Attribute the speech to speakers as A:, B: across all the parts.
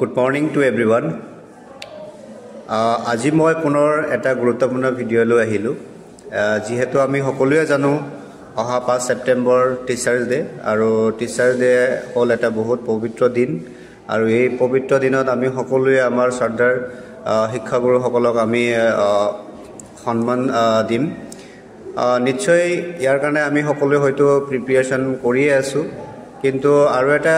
A: Good morning to everyone. আজি মই পুনৰ এটা গুৰুত্বপূৰ্ণ ভিডিঅ' লৈ আহিলোঁ যিহেতু আমি সকলোৱে জানো অহা 5 ছেপ্টেম্বৰ টিচাৰ্ছ ডে আৰু টিচাৰ্ছ ডে হ'ল এটা বহুত পবিত্ৰ দিন আৰু এই পবিত্ৰ দিনত আমি সকলোৱে আমাৰ শ্ৰদ্ধাৰ শিক্ষাগুৰুসকলক আমি সন্মান দিম নিশ্চয় ইয়াৰ কাৰণে আমি সকলোৱে হয়তো প্ৰিপাৰেচন কৰিয়ে আছোঁ কিন্তু আৰু এটা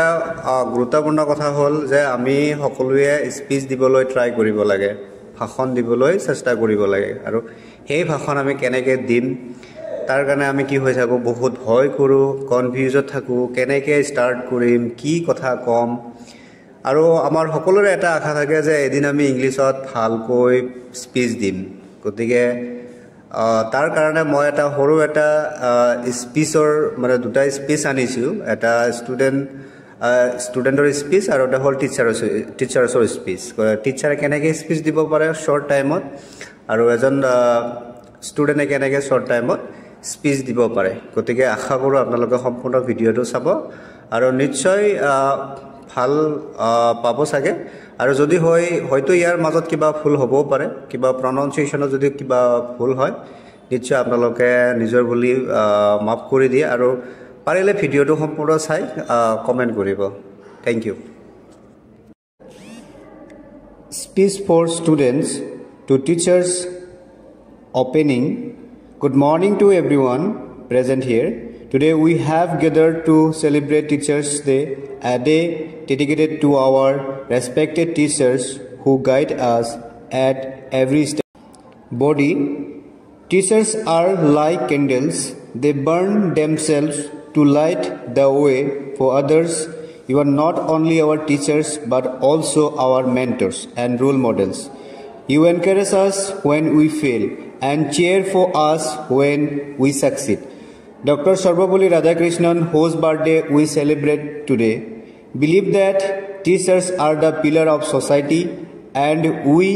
A: গুৰুত্বপূৰ্ণ কথা হ'ল যে আমি সকলোৱে স্পীচ দিবলৈ ট্ৰাই কৰিব লাগে ভাষণ দিবলৈ চেষ্টা কৰিব লাগে আৰু সেই ভাষণ আমি কেনেকৈ দিম তাৰ কাৰণে আমি কি হৈ থাকোঁ বহুত ভয় কৰোঁ কনফিউজত থাকোঁ কেনেকৈ ষ্টাৰ্ট কৰিম কি কথা ক'ম আৰু আমাৰ সকলোৰে এটা আশা থাকে যে এদিন আমি ইংলিছত ভালকৈ স্পীচ দিম গতিকে তাৰ কাৰণে মই এটা সৰু এটা স্পীচৰ মানে দুটা স্পীচ আনিছোঁ এটা ষ্টুডেণ্টৰ স্পীচ আৰু এটা হ'ল টিচাৰ্ছৰ স্পীচ টিচাৰে কেনেকৈ স্পীচ দিব পাৰে শ্বৰ্ট টাইমত আৰু এজন ষ্টুডেণ্টে কেনেকৈ শ্বৰ্ট টাইমত স্পীচ দিব পাৰে গতিকে আশা কৰোঁ আপোনালোকে সম্পূৰ্ণ ভিডিঅ'টো চাব আৰু নিশ্চয় ভাল পাব চাগে আৰু যদি হয়তো ইয়াৰ মাজত কিবা ভুল হ'বও পাৰে কিবা প্ৰনাউন্সিয়েশ্যনত যদি কিবা ভুল হয় নিশ্চয় আপোনালোকে নিজৰ বুলি মাফ কৰি দিয়ে আৰু পাৰিলে ভিডিঅ'টো সম্পূৰ্ণ চাই কমেণ্ট কৰিব thank you speech for students to teachers opening. Good morning to everyone present here. Today we have gathered to celebrate Teachers' Day, a day dedicated to our respected teachers who guide us at every step. Body. Teachers are like candles. They burn themselves to light the way for others. You are not only our teachers but also our mentors and role models. You encourage us when we fail and cheer for us when we succeed. Dr. Sarvapalli Radhakrishnan, whose birthday we celebrate today, believed that teachers are the pillar of society, and we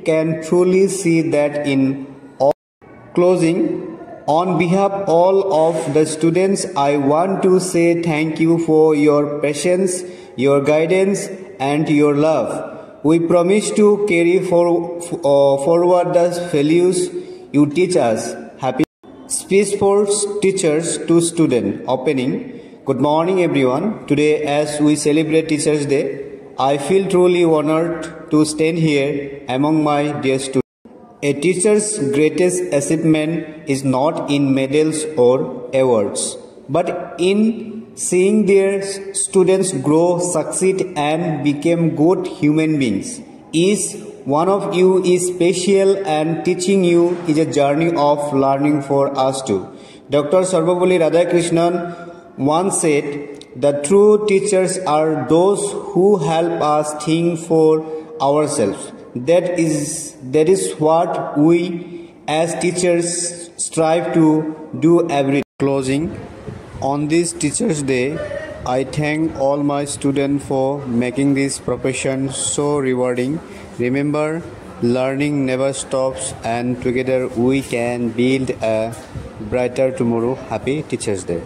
A: can truly see that in all. Closing, on behalf of all of the students, I want to say thank you for your patience, your guidance, and your love. We promise to carry forward the values you teach us. Happy Speech for Teachers to Student opening. Good morning everyone. Today as we celebrate Teachers Day, I feel truly honored to stand here among my dear students. A teacher's greatest achievement is not in medals or awards, but in seeing their students grow, succeed and become good human beings. Each one of you is special and teaching you is a journey of learning for us too. Dr. Sarvapalli Radhakrishnan once said, the true teachers are those who help us think for ourselves. That is what we as teachers strive to do every day. Closing. On this Teachers' Day, I thank all my students for making this profession so rewarding. Remember, learning never stops and together we can build a brighter tomorrow. Happy Teachers' Day.